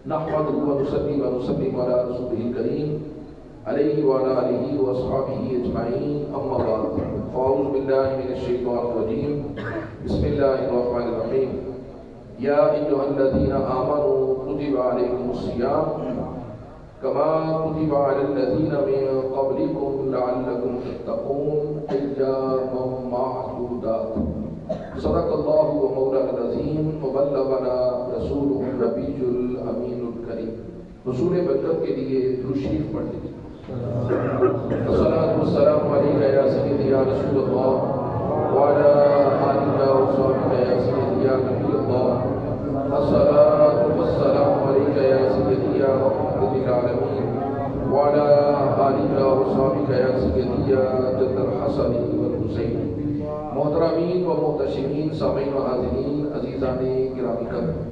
نحمده ونصلي ونسلم على رسوله الكريم عليه وعلى آله وأصحابه أجمعين أما بعد فأعوذ بالله من الشيطان الرجيم بسم الله الرحمن الرحيم يا أيها الذين آمنوا كتب عليكم الصيام كما كتب على الذين من قبلكم لعلكم تتقون أياما معدودات صدق الله ومولانا العظيم وبلغنا رسوله النبي الأمين الكريم. رسول برکت کے لیے درود شریف پڑھ لیجیے. الصلاۃ والسلام علیک یا سیدی یا رسول اللہ وعلی آلک وصحبہ یا سیدی یا نبی اللہ. الصلاۃ والسلام علیک یا سیدی یا رحمۃ للعالمین وعلی آلک وصحبہ یا سیدی یا جد الحسن والحسین. محترمین و محتشمین، سامعین و حاضرین، عزیزان گرامی قدر،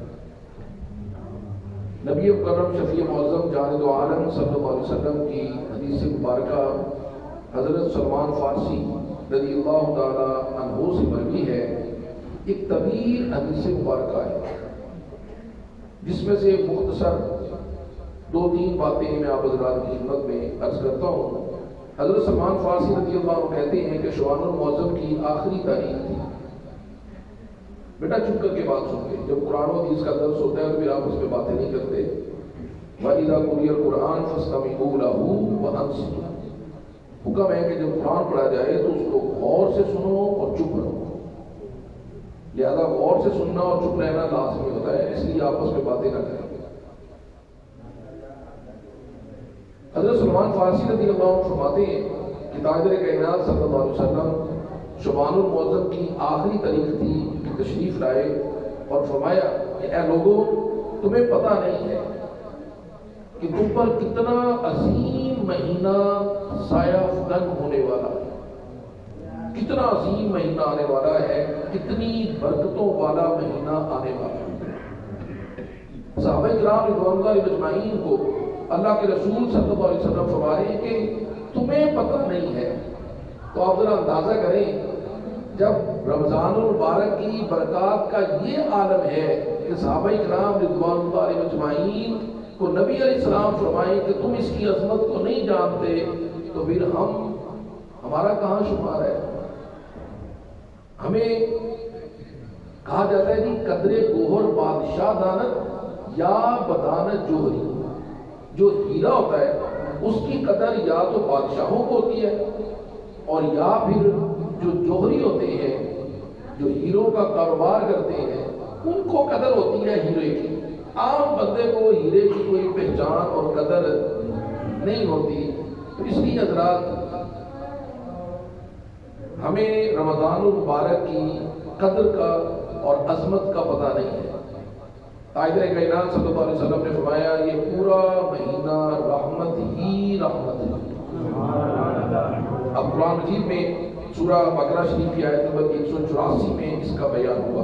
نبی مکرم شفیع معظم جانب عالم صلی اللہ علیہ وسلم کی حدیث مبارکہ حضرت سلمان فارسی رضی اللہ تعالی عنہ سے مروی ہے. ایک طویل حدیث مبارکہ ہے جس میں سے مختصر دو تین باتیں میں آپ حضرات کی خدمت میں عرض کرتا ہوں. حضرت سلمان فارسی رضی اللہ عنہ کہتے ہیں کہ شعبان المعظم کی آخری تاریخ تھی. بیٹا چپ کر کے بات سن کے، جب قرآن و حدیث کا درس ہوتا ہے تو پھر آپ اس پہ باتیں نہیں کرتے. وَإِذَا قُرِئَ الْقُرْآنُ فَاسْتَمِعُوا لَهُ وَأَنصِتُوا. حکم ہے کہ جب قرآن پڑھا جائے تو اس کو غور سے سنو اور چپ رہو. لہذا غور سے سننا اور چپ رہنا لازمی ہوتا ہے، اس لیے آپس میں باتیں نہ کریں. حضرت سلمان فارسی رضی اللہ عنہ فرماتے ہیں کہ تاجر کائنات صلی اللہ علیہ وسلم شعبان المعظم کی آخری تاریخ تھی کہ تشریف لائے اور فرمایا کہ اے لوگوں، تمہیں پتہ نہیں ہے کہ تم پر کتنا عظیم مہینہ سایہ فکن ہونے والا ہے، کتنا عظیم مہینہ آنے والا ہے، کتنی برکتوں والا مہینہ آنے والا ہے. صحابہ کرام رضوان اللہ اجمعین کو اللہ کے رسول صلی اللہ علیہ وسلم فرما رہے ہیں کہ تمہیں پتہ نہیں ہے. تو آپ ذرا اندازہ کریں، جب رمضان المبارک کی برکات کا یہ عالم ہے کہ صحابہ کرام رضوان اللہ علیہ اجمعین کو نبی علیہ السلام فرمائیں کہ تم اس کی عظمت کو نہیں جانتے، تو پھر ہمارا کہاں شمار ہے؟ ہمیں کہا جاتا ہے کہ قدر گوہر بادشاہ دانت یا بدانت جوہری. جو ہیرا ہوتا ہے اس کی قدر یا تو بادشاہوں کو ہوتی ہے اور یا پھر جو جوہری ہوتے ہیں، جو ہیروں کا کاروبار کرتے ہیں، ان کو قدر ہوتی ہے ہیرے کی. عام بندے کو ہیرے کی کوئی پہچان اور قدر نہیں ہوتی. تو اس لیے حضرات ہمیں رمضان المبارک کی قدر کا اور عظمت کا پتہ نہیں ہے. تاجر کائنات صلی اللہ علیہ وسلم نے فرمایا یہ پورا مہینہ رحمت ہی رحمت ہے. اب قرآن مجید میں سورہ بقرہ شریف کی آیت نمبر 184 میں اس کا بیان ہوا.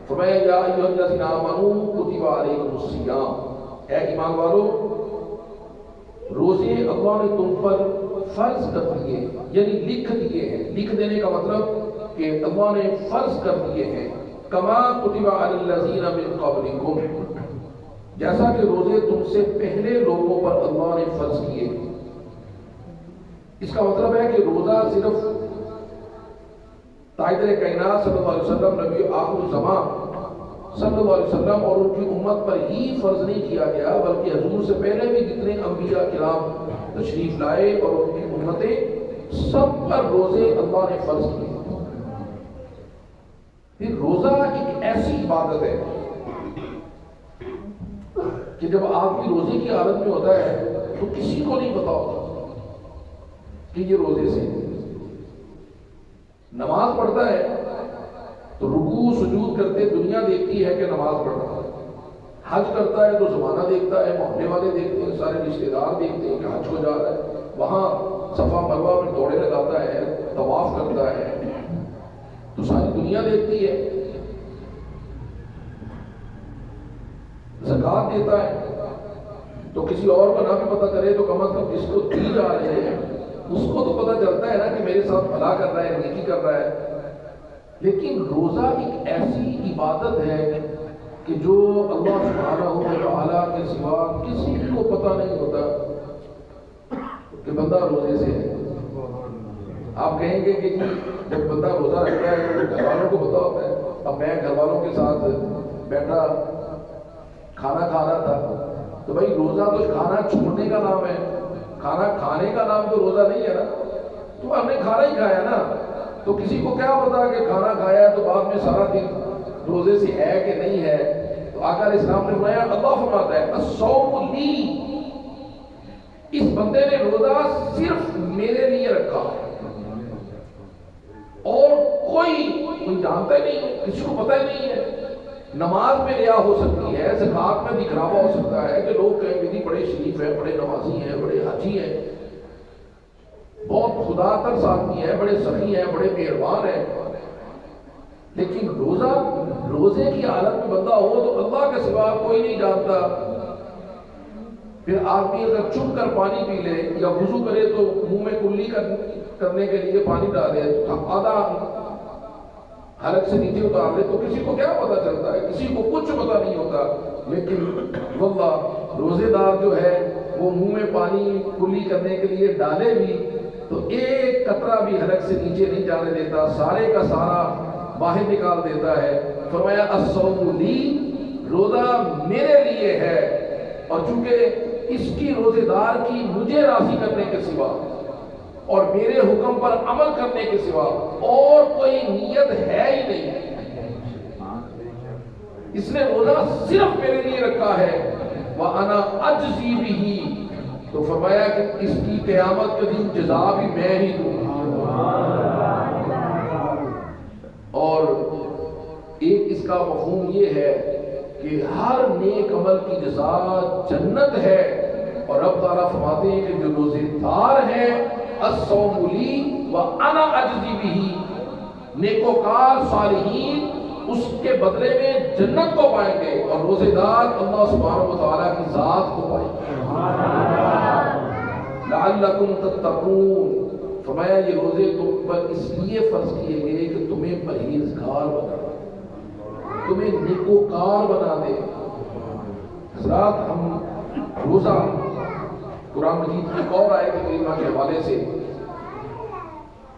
فرمایا یا ایھا الذین آمنوا کتب علیکم الصیام. اے ایمان والو، روزے اللہ نے تم پر فرض کر دیے، یعنی لکھ دیے ہیں. لکھ دینے کا مطلب کہ اللہ نے فرض کر دیے ہیں. کما کتب علی الذین من قبلکم، جیسا کہ روزے تم سے پہلے لوگوں پر اللہ نے فرض کیے. اس کا مطلب ہے کہ روزہ صرف تاجر کائنات صلی اللہ علیہ وسلم نبی آخر الزمان صلی اللہ علیہ وسلم اور ان کی امت پر ہی فرض نہیں کیا گیا، بلکہ حضور سے پہلے بھی جتنے انبیاء کرام تشریف لائے اور ان کی امتیں سب پر روزے اللہ نے فرض کیے. پھر روزہ ایک ایسی عبادت ہے کہ جب آپ کی روزے کی حالت میں ہوتا ہے تو کسی کو نہیں پتا ہوتا کہ یہ روزے سے. نماز پڑھتا ہے تو رکوع سجود کرتے دنیا دیکھتی ہے کہ نماز پڑھ رہا ہے. حج کرتا ہے تو زمانہ دیکھتا ہے، محلے والے دیکھتے ہیں، سارے رشتہ دار دیکھتے ہیں کہ حج کو جا رہا ہے. وہاں صفا مروہ میں دوڑے لگاتا ہے، طواف کرتا ہے، تو ساری دنیا دیکھتی ہے. زکوٰۃ دیتا ہے تو کسی اور کا نہ بھی پتہ کرے تو کم از کم جس کو دی جا رہے ہیں اس کو تو پتہ چلتا ہے نا کہ میرے ساتھ بھلا کر رہا ہے، نیکی کر رہا ہے. لیکن روزہ ایک ایسی عبادت ہے کہ جو اللہ سبحانہ و تعالیٰ کے سوا کسی کو پتہ نہیں ہوتا کہ بندہ روزے سے ہے۔ آپ کہیں گے کہ جب بندہ روزہ رکھتا ہے تو گھر والوں کو پتہ ہوتا ہے۔ اب میں گھر والوں کے ساتھ بیٹھا کھانا کھا رہا تھا تو بھائی روزہ تو کھانا چھوڑنے کا نام ہے، کھانا کھانے کا نام تو روزہ نہیں ہے نا، تو ہم نے کھانا ہی کھایا نا، تو کسی کو کیا پتا کہ کھانا کھایا ہے تو بعد میں سارا دن روزے سے ہے کہ نہیں ہے۔ تو آقا علیہ السلام نے فرمایا، اللہ فرماتا ہے الصوم لی، اس بندے نے روزہ صرف میرے لیے رکھا اور کوئی جانتا ہی نہیں، کسی کو پتہ ہی نہیں ہے۔ نماز میں ریا ہو سکتی ہے، زکات میں دکھلاوا ہو سکتا ہے کہ لوگ کہیں گے بڑے شریف ہیں، بڑے نمازی ہیں، بڑے حاجی ہیں، بہت خدا ترس آدمی ہے، بڑے سخی ہیں، بڑے مہربان ہیں، لیکن روزے کی حالت میں بندہ ہو تو اللہ کے سوا کوئی نہیں جانتا۔ پھر آدمی اگر چپ کر پانی پی لے یا وضو کرے تو منہ میں کلی کرنے کے لیے پانی ڈالے تو آدھا حلق سے نیچے اتار لے تو کسی کو کیا پتہ چلتا ہے، کسی کو کچھ پتہ نہیں ہوتا۔ لیکن واللہ روزے دار جو ہے وہ منہ میں پانی کلی کرنے کے لیے ڈالے بھی تو ایک قطرہ بھی حلق سے نیچے نہیں جانے دیتا، سارے کا سارا باہر نکال دیتا ہے۔ فرمایا الصوم لی، روزہ میرے لیے ہے، اور چونکہ اس کی روزے دار کی مجھے راضی کرنے کے سوا اور میرے حکم پر عمل کرنے کے سوا اور کوئی نیت ہے ہی نہیں، اس نے روزہ صرف میرے لیے رکھا ہے، وَأَنَا أَجْزِي بِهِ، تو فرمایا کہ اس کی قیامت کے دن جزا بھی میں ہی دوں۔ اور ایک اس کا مفہوم یہ ہے کہ ہر نیک عمل کی جزا جنت ہے، اور رب تعالیٰ فرماتے ہیں کہ جو روزے دار ہے الصوم لی وَأَنَا أَجْزِي بِهِ، نیکوکار صالحین اس کے بدلے میں جنت کو پائیں گے، اور روزے دار اللہ سبحانہ وتعالیٰ کی ذات کو پائیں گے۔ لَعَلَّكُمْ تَتَّقُونَ، فرمایا یہ روزے تم پر اس لیے فرض کیے گئے کہ تمہیں پرہیزگار بنا دے، تمہیں نیکوکار بنا دے۔ حضرات ہم روزہ قرآن مجید کی ایک اور آیت کریمہ کے حوالے سے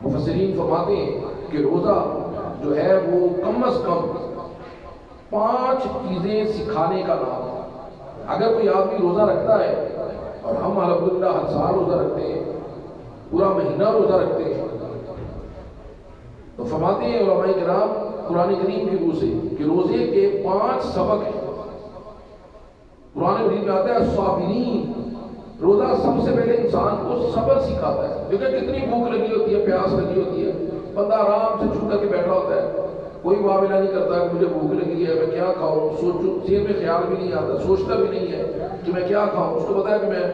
مفسرین فرماتے ہیں کہ روزہ جو ہے وہ کم از کم 5 چیزیں سکھانے کا نام ہے۔ اگر کوئی آدمی روزہ رکھتا ہے، اور ہم الحمدللہ ہر سال روزہ رکھتے ہیں، پورا مہینہ روزہ رکھتے ہیں، تو فرماتے ہیں علماء کرام قرآن کریم کی روح سے کہ روزے کے 5 سبق ہیں۔ قرآن مجید میں آتا ہے الصابرین، روزہ سب سے پہلے انسان کو صبر سکھاتا ہے، کیونکہ کتنی بھوک لگی ہوتی ہے، پیاس لگی ہوتی ہے، بندہ آرام سے چھپ کر کے بیٹھا ہوتا ہے، کوئی معاملہ نہیں کرتا کہ مجھے بھوک لگی ہے میں کیا کھاؤں، ذہن میں خیال بھی نہیں آتا، سوچتا بھی نہیں ہے کہ میں کیا کھاؤں۔ اس کو پتا ہے کہ میں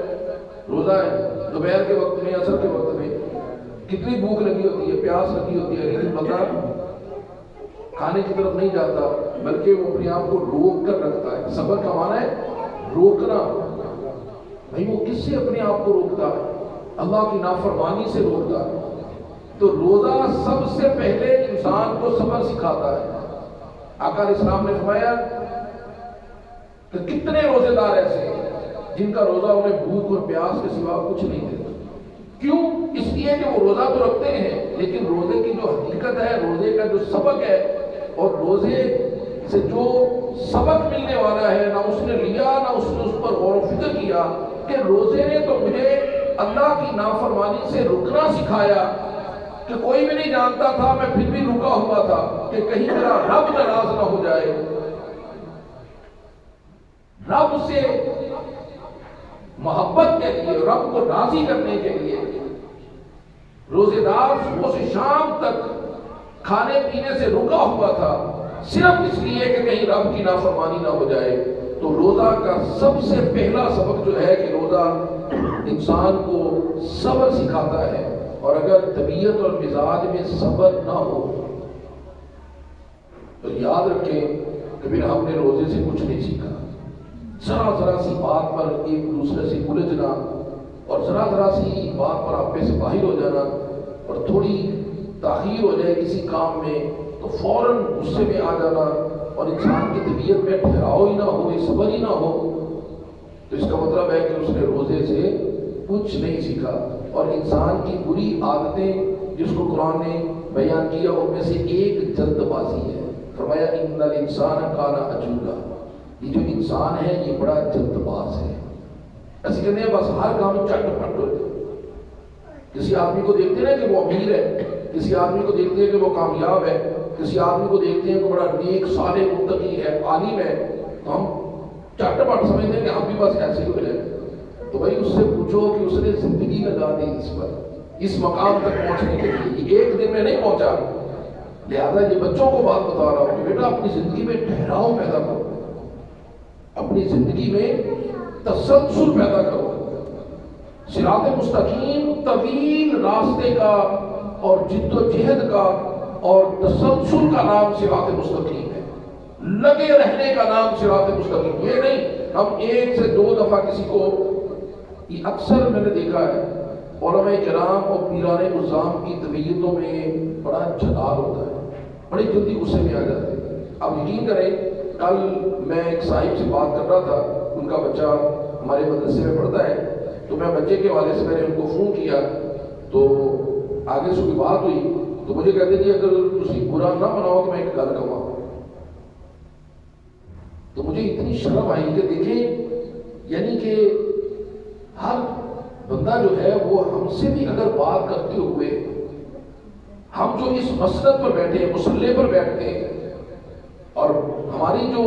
روزہ ہے، دوپہر کے وقت میں، عصر کے وقت میں کتنی بھوک لگی ہوتی ہے، پیاس لگی ہوتی ہے، لیکن بندہ کھانے کی طرف نہیں جاتا، بلکہ وہ اپنے آپ کو روک کر رکھتا ہے۔ صبر کا معنی ہے روکنا۔ بھائی وہ کس سے اپنے آپ کو روکتا ہے؟ اللہ کی نافرمانی سے روکتا ہے۔ تو روزہ سب سے پہلے انسان کو صبر سکھاتا ہے۔ آقا علیہ السلام نے فرمایا کہ کتنے روزے دار ایسے ہیں جن کا روزہ انہیں بھوک اور پیاس کے سوا کچھ نہیں دیتا۔ کیوں؟ اس لیے کہ وہ روزہ تو رکھتے ہیں، لیکن روزے کی جو حقیقت ہے، روزے کا جو سبق ہے، اور روزے سے جو سبق ملنے والا ہے، نہ اس نے لیا نہ اس نے اس پر غور و فکر کیا کہ روزے نے تو مجھے اللہ کی نافرمانی سے رکنا سکھایا کہ کوئی بھی نہیں جانتا تھا، میں پھر بھی رکا ہوا تھا کہ کہیں میرا رب ناراض نہ ہو جائے۔ رب سے محبت کے لیے، رب کو راضی کرنے کے لیے روزے دار صبح سے شام تک کھانے پینے سے رکا ہوا تھا، صرف اس لیے کہ کہیں رب کی نافرمانی نہ ہو جائے۔ تو روزہ کا سب سے پہلا سبق جو ہے کہ روزہ انسان کو صبر سکھاتا ہے، اور اگر طبیعت اور مزاج میں صبر نہ ہو تو یاد رکھیں کہ پھر ہم نے روزے سے کچھ نہیں سیکھا۔ ذرا سی بات پر ایک دوسرے سے الجھنا، اور ذرا سی بات پر آپے سے باہر ہو جانا، اور تھوڑی تاخیر ہو جائے کسی کام میں تو فوراً غصے میں آ جانا، اور انسان کی طبیعت میں ٹھہراؤ ہی نہ ہو، صبر ہی نہ ہو، تو اس کا مطلب ہے کہ اس نے روزے سے کچھ نہیں سیکھا. اور انسان کی بری عادتیں جس کو قرآن نے بیان کیا ان میں سے ایک جلد بازی ہے. فرمایا ان الانسان کان عجولا، یہ جو انسان ہے یہ بڑا جلد باز ہے. ایسے کہتے ہیں بس ہر کام چٹ پٹ ہو جائے. کسی آدمی کو دیکھتے ہیں کہ وہ امیر ہے، کسی آدمی کو دیکھتے ہیں کہ وہ کامیاب ہے، کسی آدمی کو دیکھتے ہیں کہ بڑا نیک صالح متقی ہے، عالم ہے، تو ہم چٹ پٹ سمجھتے ہیں کہ ہم بھی بس ایسے ہی ہو جائیں. تو بھائی اس سے پوچھو کہ اس نے زندگی لگا دی اس پر، اس مقام تک پہنچنے کے لیے. یہ ایک دن میں نہیں پہنچا. لہذا یہ بچوں کو بات بتا رہا ہوں کہ بیٹا اپنی زندگی میں ٹھہراؤ پیدا کرو، اپنی زندگی میں تسلسل پیدا کرو. صراط مستقیم طویل راستے کا اور جد و جہد کا اور تسلسل کا نام صراط مستقیم ہے. لگے رہنے کا نام صراط مستقیم. یہ نہیں ہم ایک سے دو دفعہ کسی کو، یہ اکثر میں نے دیکھا ہے علماء کرام اور پیران نظام کی طبیعتوں میں بڑا جلال ہوتا ہے، بڑی جلدی غصے میں آ جاتے ہیں. آپ یقین کریں کل میں ایک صاحب سے بات کر رہا تھا، ان کا بچہ ہمارے مدرسے میں پڑھتا ہے، تو میں بچے کے حوالے سے میں نے ان کو فون کیا تو آگے سے کوئی بات ہوئی تو مجھے کہتے کہ اگر تسی برا نہ مناؤ تو میں ایک گل کہوں. تو مجھے اتنی شرم آئی کہ دیکھیں یعنی کہ ہر بندہ جو ہے وہ ہم سے بھی اگر بات کرتے ہوئے، ہم جو اس مسند پر بیٹھے ہیں، مصلی پر بیٹھتے ہیں، اور ہماری جو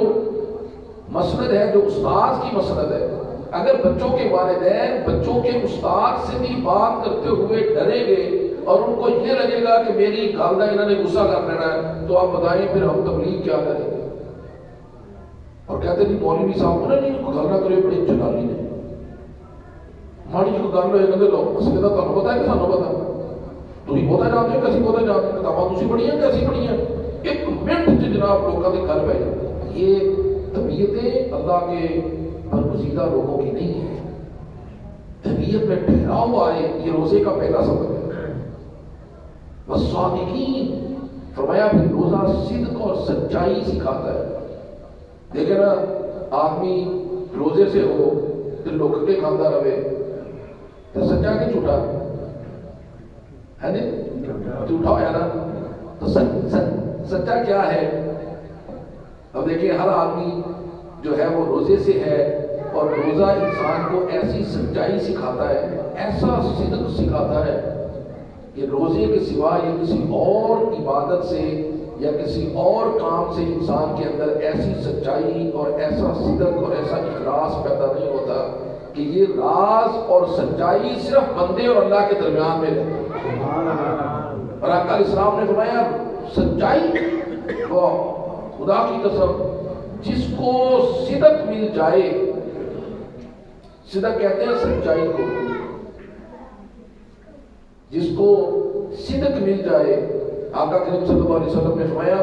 مسند ہے جو استاد کی مسند ہے، اگر بچوں کے والدین بچوں کے استاد سے بھی بات کرتے ہوئے ڈریں گے اور ان کو یہ لگے گا کہ میری گالدہ انہوں نے غصہ کر لینا ہے، تو آپ بتائیں پھر ہم تبلیغ کیا کریں گے. اور کہتے ہیں مولوی صاحب کو نہیں کو گل نہ کرے بڑے جلالی نے ماڑی جو گل ہوئے کہتے لو مسئلے کا تمہیں پتا ہے کہ سانو پتا تھی بہت جانتے ہیں کسی بہت جانتے ہیں کتاباں تھی پڑھی ہیں کیسی پڑھی ہیں. ایک منٹ جناب لوگوں کے گھر پہ جاتے. یہ طبیعتیں اللہ کے برگزیدہ لوگوں کی نہیں ہے. طبیعت میں ٹھہراؤ آئے، یہ روزے کا پہلا سبب ہے. والصادقین، فرمایا پھر روزہ صدق اور سچائی سکھاتا ہے. دیکھیں نا آدمی روزے سے ہو تو لوگ کے کھانا رہے تو سچا کہ جھوٹا ہے نہیں؟ جھوٹا ہوا نا. تو سچا کیا ہے؟ اب دیکھیں ہر آدمی جو ہے وہ روزے سے ہے، اور روزہ انسان کو ایسی سچائی سکھاتا ہے، ایسا صدق سکھاتا ہے کہ روزے کے سوا یا کسی اور عبادت سے یا کسی اور کام سے انسان کے اندر ایسی سچائی اور ایسا صدق اور ایسا اخلاص پیدا نہیں ہوتا کہ یہ راز اور سچائی صرف بندے اور اللہ کے درمیان میں رہتی ہے. اور آقا علیہ السلام نے فرمایا سچائی وہ خدا کی قسم جس کو صدق مل جائے، صدق کہتے ہیں سچائی کو، جس کو صدق مل جائے، آقا کریم صلی اللہ علیہ وسلم نے فرمایا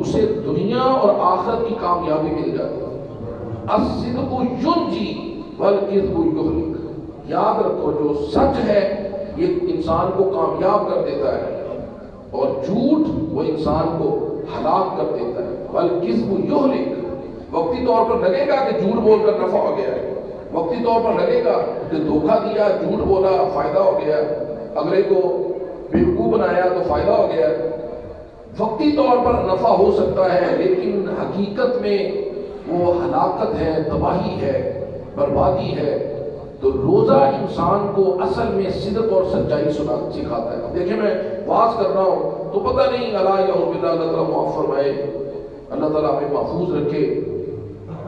اسے دنیا اور آخرت کی کامیابی مل جاتی ہے. الصدق ینجی والکذب یہلک. یاد رکھو جو سچ ہے یہ انسان کو کامیاب کر دیتا ہے، اور جھوٹ وہ انسان کو ہلاک کر دیتا ہے. والکذب یہلک. وقتی طور پر لگے گا کہ جھوٹ بول کر نفع ہو گیا ہے، وقتی طور پر لگے گا کہ دھوکہ دیا، جھوٹ بولا، فائدہ ہو گیا، اگلے کو بیوقوف بنایا تو فائدہ ہو گیا. وقتی طور پر نفع ہو سکتا ہے لیکن حقیقت میں وہ ہلاکت ہے، تباہی ہے، بربادی ہے. تو روزہ انسان کو اصل میں صدق اور سچائی سکھاتا ہے. دیکھیں میں واز کر رہا ہوں تو پتہ نہیں اللہ اللہ تعالیٰ معاف فرمائے، اللہ تعالیٰ ہمیں محفوظ رکھے،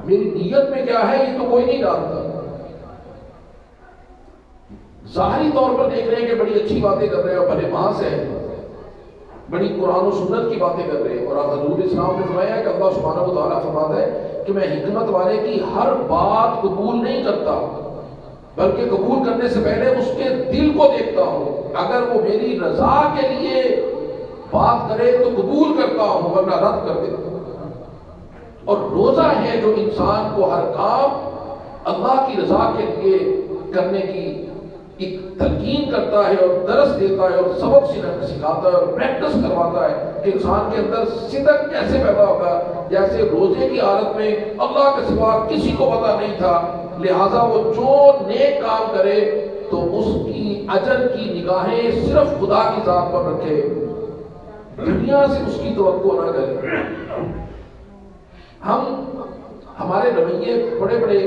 میری نیت میں کیا ہے یہ تو کوئی نہیں جانتا. ظاہری طور پر دیکھ رہے ہیں کہ بڑی اچھی باتیں کر رہے ہیں اور بھلے ماس ہے، بڑی قرآن و سنت کی باتیں کر رہے ہیں. اور حضور اسلام نے فرمایا کہ اللہ سبحانہ و تعالیٰ فرماتا ہے کہ میں حکمت والے کی ہر بات قبول نہیں کرتا، بلکہ قبول کرنے سے پہلے اس کے دل کو دیکھتا ہوں. اگر وہ میری رضا کے لیے بات کرے تو قبول کرتا ہوں ورنہ رد کر دیتا ہوں. اور روزہ ہے جو انسان کو ہر کام اللہ کی رضا کے لیے کرنے کی ایک تلقین کرتا ہے اور درس دیتا ہے اور سبق سکھاتا ہے اور پریکٹس کرواتا ہے کہ انسان کے اندر صدق کیسے پیدا ہوگا. جیسے روزے کی حالت میں اللہ کے سوا کسی کو پتہ نہیں تھا، لہٰذا وہ جو نیک کام کرے تو اس کی اجر کی نگاہیں صرف خدا کی ذات پر رکھے، دنیا سے اس کی توقع نہ کرے. ہمارے رویے بڑے بڑے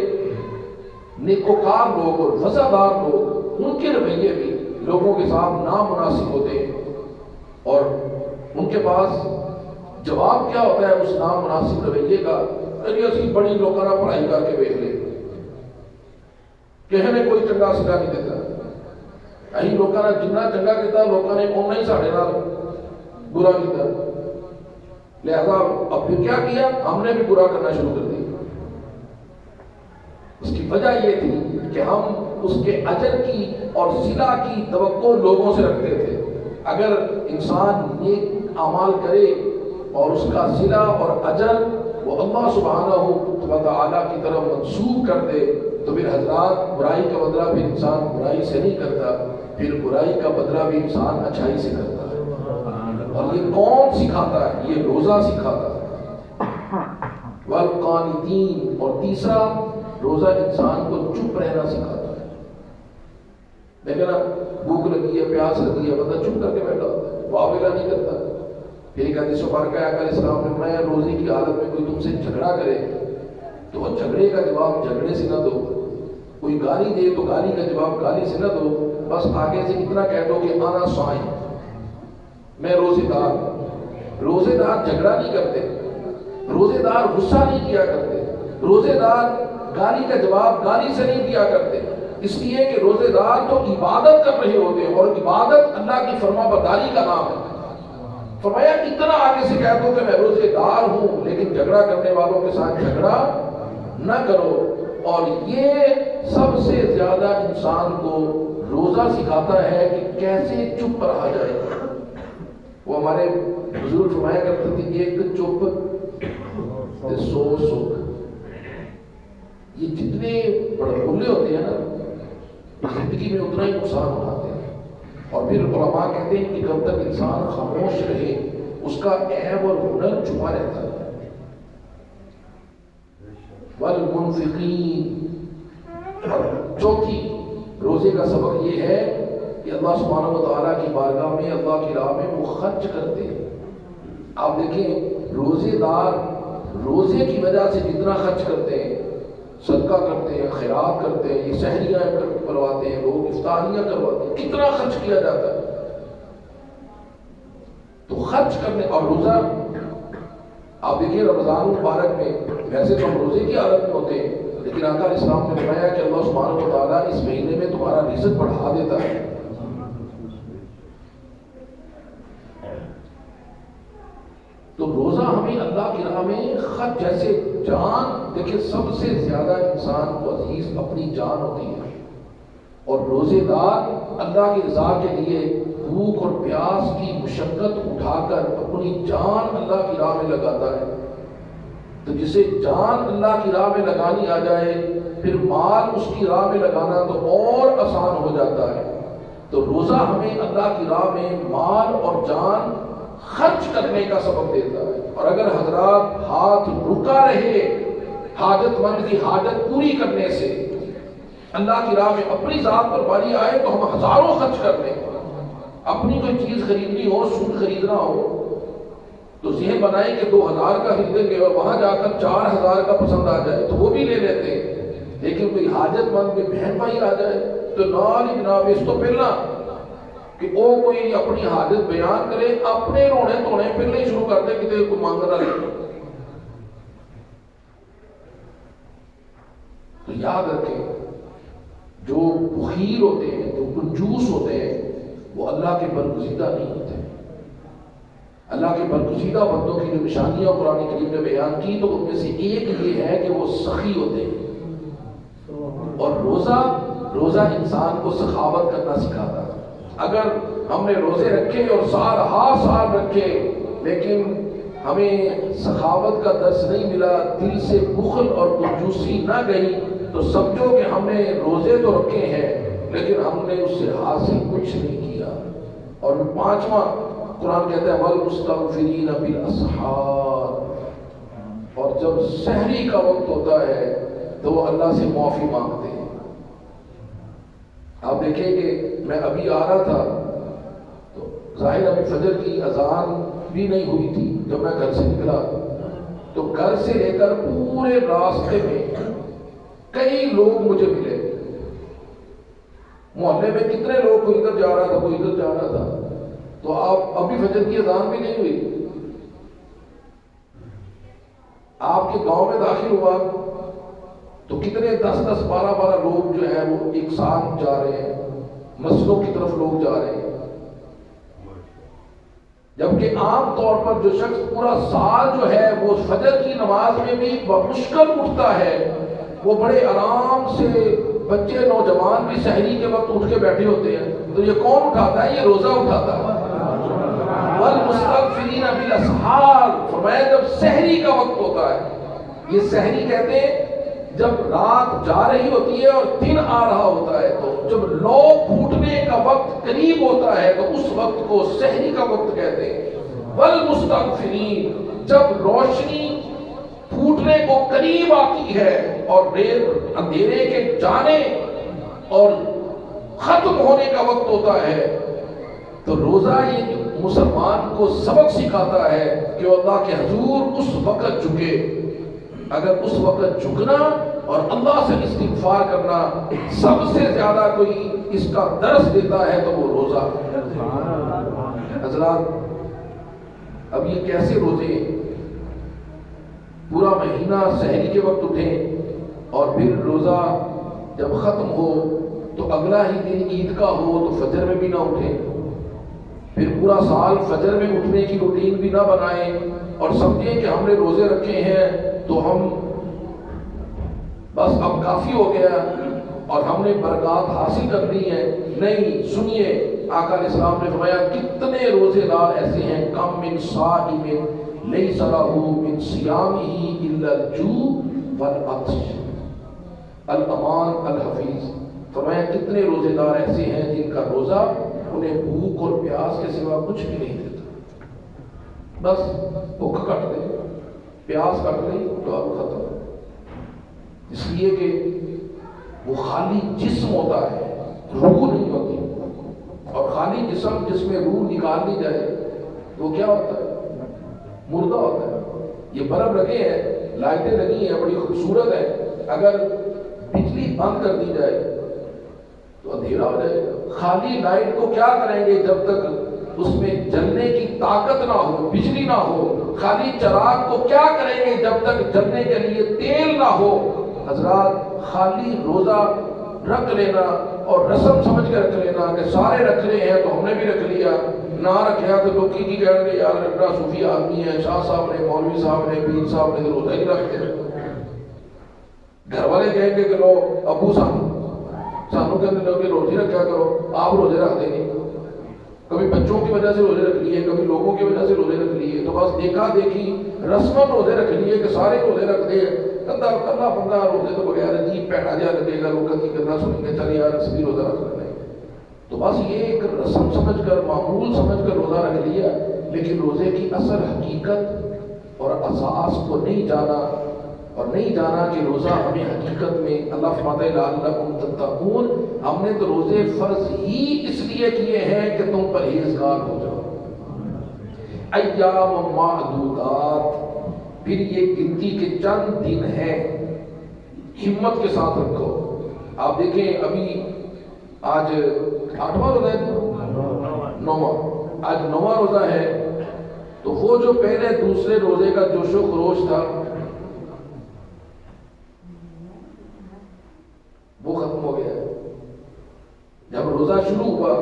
نیکوکار لوگ اور وفادار لوگ، ان کے رویے بھی لوگوں کے ساتھ نامناسب ہوتے ہیں، اور ان کے پاس جواب کیا ہوتا ہے اس نامناسب رویے کا؟ ارے اسی بڑی لوگوں نے پڑھائی کر کے دیکھ لے، کہنے کوئی چنگا سکھا نہیں دیتا. اہی لوگوں نے جنہ چنگا کیتا لوگوں نے اُنہ ہی ساڑھے نال برا کیتا. لہذا اب پھر کیا کیا؟ ہم نے بھی برا کرنا شروع کر دیا. اس کی وجہ یہ تھی کہ ہم اس کے اجر کی اور صلہ کی توقع لوگوں سے رکھتے تھے. اگر انسان نیک اعمال کرے اور اس کا صلہ اور اجر وہ اللہ سبحانہ و تعالیٰ کی طرف منسوب کر دے تو پھر حضرات برائی کا بدلہ بھی انسان برائی سے نہیں کرتا، پھر برائی کا بدلہ بھی انسان اچھائی سے کرتا ہے. اور یہ کون سکھاتا ہے؟ یہ روزہ سکھاتا ہے. والقانتین، اور تیسرا روزہ انسان کو چپ رہنا سکھاتا ہے. دیکھیں نا، بھوک لگی ہے، پیاس لگی ہے، بندہ چپ کر کے بیٹھا ہوتا ہے، واویلا نہیں کرتا. پھر ایک حدیث مبارکہ ہے آقا علیہ السلام نے فرمایا روزے کی حالت میں کوئی تم سے جھگڑا کرے تو وہ جھگڑے کا جواب جھگڑے سے نہ دو، کوئی گالی دے تو گالی کا جواب گالی سے نہ دو، بس آگے سے اتنا کہہ دو کہ انا صائم، میں روزے دار. روزے دار جھگڑا نہیں کرتے، روزے دار غصہ نہیں کیا کرتے، روزے دار گالی کا جواب گالی سے نہیں دیا کرتے. اس لیے کہ روزے دار تو عبادت کر رہے ہوتے ہیں، اور عبادت اللہ کی فرما برداری کا نام ہے. فرمایا اتنا آگے سے کہہ دو کہ میں روزے دار ہوں، لیکن جھگڑا کرنے والوں کے ساتھ جھگڑا نہ کرو. اور یہ سب سے زیادہ انسان کو روزہ سکھاتا ہے کہ کیسے چپ رہا جائے. وہ ہمارے بزرگ فرمایا کرتے تھے ایک چپ سو سکھ. یہ جتنے بڑے بھولے ہوتے ہیں نا زندگی میں اتنا ہی نقصان اٹھاتے ہیں. اور پھر علماء کہتے ہیں کہ جب تک انسان خاموش رہے اس کا عیب اور ہنر چھپا رہتا ہے. والمنفقین، اور چوتھی روزے کا سبق یہ ہے کہ اللہ سبحانہ و تعالیٰ کی بارگاہ میں اللہ کی راہ میں وہ خرچ کرتے ہیں. آپ دیکھیں روزے دار روزے کی وجہ سے جتنا خرچ کرتے ہیں، صدقہ کرتے ہیں، خیرات کرتے ہیں، یہ سحریاں کرواتے ہیں، لوگ افطاریاں کرواتے ہیں، کتنا خرچ کیا جاتا ہے. تو خرچ کرنے اور روزہ آپ دیکھیں رمضان مبارک میں ویسے تو ہم روزے کی حالت میں ہوتے ہیں، لیکن آقا علیہ السلام نے فرمایا کہ اللہ سبحانہ و تعالیٰ اس مہینے میں تمہارا رزق بڑھا دیتا ہے. تو روزہ ہمیں اللہ کی راہ میں خرچ، جیسے جان، دیکھیں سب سے زیادہ انسان کو عزیز اپنی جان ہوتی ہے، اور روزے دار اللہ کی رضا کے لیے بھوک اور پیاس کی مشقت اٹھا کر اپنی جان اللہ کی راہ میں لگاتا ہے. تو جسے جان اللہ کی راہ میں لگانی آ جائے پھر مال اس کی راہ میں لگانا تو اور آسان ہو جاتا ہے. تو روزہ ہمیں اللہ کی راہ میں مال اور جان خرچ کرنے کا سبب دیتا ہے. اور اگر حضرات ہاتھ رکا رہے حاجت مند کی حاجت پوری کرنے سے، اللہ کی راہ میں اپنی ذات پر باری آئے تو ہم ہزاروں خرچ کر لیں. اپنی کوئی چیز خریدنی ہو، سوٹ خریدنا ہو تو ذہن بنائیں کہ 2000 کا خریدیں گے اور وہاں جا کر 4000 کا پسند آ جائے تو وہ بھی لے لیتے ہیں. لیکن کوئی حاجت مند کوئی بہن بھائی آ جائے تو نال ہی جناب اس تو پہلا کہ وہ کوئی اپنی حاجت بیان کرے، اپنے رونے تونے پھرنے شروع کر دے کہ کوئی مانگ رہا ہے. تو یاد رکھیں جو بخیل ہوتے ہیں، جو کنجوس ہوتے ہیں، وہ اللہ کے برگزیدہ نہیں ہوتے. اللہ کے برگزیدہ بندوں کی جو نشانیاں قرآن کریم نے بیان کی تو ان میں سے ایک یہ ہے کہ وہ سخی ہوتے ہیں. اور روزہ انسان کو سخاوت کرنا سکھاتا ہے. اگر ہم نے روزے رکھے اور سال رکھے لیکن ہمیں سخاوت کا درس نہیں ملا، دل سے بخل اور کنجوسی نہ گئی، تو سمجھو کہ ہم نے روزے تو رکھے ہیں لیکن ہم نے اس سے حاصل کچھ نہیں کیا۔ اور پانچواں قرآن کہتا ہے وَالْمُسْتَغْفِرِينَ بِالْأَسْحَارِ، اور جب سحری کا وقت ہوتا ہے تو وہ اللہ سے معافی مانگتے ہیں۔ آپ دیکھیں کہ میں ابھی آ رہا تھا تو ظاہر ابھی فجر کی اذان بھی نہیں ہوئی تھی جب میں گھر سے نکلا، تو گھر سے لے کر پورے راستے میں کئی لوگ مجھے ملے۔ محلے میں کتنے لوگ، کوئی ادھر جا رہا تھا کوئی ادھر جا رہا تھا، تو آپ ابھی فجر کی اذان بھی نہیں ہوئی، آپ کے گاؤں میں داخل ہوا تو کتنے 10 12 لوگ جو ہیں وہ ایک ساتھ جا رہے ہیں، مسجدوں کی طرف لوگ جا رہے ہیں۔ جبکہ عام طور پر جو شخص پورا سال جو ہے وہ فجر کی نماز میں بھی بمشکل اٹھتا ہے، وہ بڑے آرام سے، بچے نوجوان بھی سحری کے وقت اٹھ کے بیٹھے ہوتے ہیں، تو یہ کون اٹھاتا ہے؟ یہ روزہ اٹھاتا ہے۔ وَالْمُسْتَغْفِرِينَ بِالْأَسْحَارِ، فرمایا جب سحری کا وقت ہوتا ہے، یہ سحری کہتے ہیں جب رات جا رہی ہوتی ہے اور دن آ رہا ہوتا ہے، تو جب لو پھوٹنے کا وقت قریب ہوتا ہے تو اس وقت کو سحری کا وقت کہتے ہیں۔ وَالْمُسْتَغْفِرِينَ، جب روشنی پھوٹنے کو قریب آتی ہے اور اندھیرے کے جانے اور ختم ہونے کا وقت ہوتا ہے، تو روزہ یہ مسلمان کو سبق سکھاتا ہے کہ وہ اللہ کے حضور اس وقت جھکے۔ اگر اس وقت جھکنا اور اللہ سے استغفار کرنا سب سے زیادہ کوئی اس کا درس دیتا ہے تو وہ روزہ۔ حضرات اب یہ کیسے روزے؟ پورا مہینہ سحری کے وقت اٹھیں اور پھر روزہ جب ختم ہو تو اگلا ہی دن عید کا ہو تو فجر میں بھی نہ اٹھیں، پھر پورا سال فجر میں اٹھنے کی روٹین بھی نہ بنائیں اور سمجھیں کہ ہم نے روزے رکھے ہیں تو ہم بس اب کافی ہو گیا اور ہم نے برکات حاصل کر لی ہے۔ نہیں، سنیے آقا علیہ السلام نے فرمایا کتنے روزے دار ایسے ہیں، کم من صائم لیس لہ من صیامہ الا الجوع والعطش، الامان الحفیظ، فرمایا کتنے روزے دار ایسے ہیں جن کا روزہ انہیں بھوک اور پیاس کے سوا کچھ بھی نہیں دیتا، بس بھوک کٹ دے، پیاس کٹ گئی تو اب ختم۔ اس لیے کہ وہ خالی جسم ہوتا ہے، روح نہیں ہوتی، اور خالی جسم جس میں روح نکال لی جائے وہ کیا ہوتا ہے؟ مردہ ہوتا ہے۔ یہ بلب لگے ہیں، لائٹیں لگی ہیں، بڑی خوبصورت ہیں، اگر بجلی بند کر دی جائے تو اندھیرا ہو جائے گا۔ خالی لائٹ کو کیا کریں گے جب تک اس میں جلنے کی طاقت نہ ہو، بجلی نہ ہو؟ خالی چراغ کو کیا کریں گے جب تک جلنے کے لیے تیل نہ ہو؟ حضرات خالی روزہ رکھ لینا اور رسم سمجھ کے رکھ لینا کہ سارے رکھ رہے ہیں تو ہم نے بھی رکھ لیا، نہ رکھا تو لوگ کی کہیں گے یار بڑا صوفی آدمی ہے، شاہ صاحب نے، مولوی صاحب نے، پیر صاحب نے روزہ ہی رکھتے ہیں۔ گھر والے کہیں گے کہ لو ابو سانو کہتے لوگ روزے رکھا کرو، آپ روزے رکھ دیں گے، کبھی بچوں کی وجہ سے روزے رکھ لیے، کبھی لوگوں کی وجہ سے روزے رکھ لیے، تو بس دیکھا دیکھی رسماً روزے رکھ لیے کہ سارے روزے رکھ دے، کندھا بندہ روزے تو بغیر عجیب پیٹا جا لگے گا، لوگ کہیں کرنا سنیں گے چل یار اس بھی روزہ رکھ لیں، تو بس یہ ایک رسم سمجھ کر، معمول سمجھ کر روزہ رکھ لیا، لیکن روزے کی اصل حقیقت اور اساس کو نہیں جانا، اور نہیں جانا کہ روزہ ہمیں حقیقت میں اللہ فرماتا ہے لعلکم تتقون، ہم نے تو روزے فرض ہی اس لیے کیے ہیں کہ تم پرہیزگار ہو جاؤ۔ ایام معدودات، پھر یہ گنتی کے چند دن ہیں، ہمت کے ساتھ رکھو۔ آپ دیکھیں ابھی آج 8واں روزہ ہے، 9واں، آج 9واں روزہ ہے، تو وہ جو پہلے دوسرے روزے کا جوش و خروش تھا وہ ختم ہو گیا ہے۔ جب روزہ شروع ہوا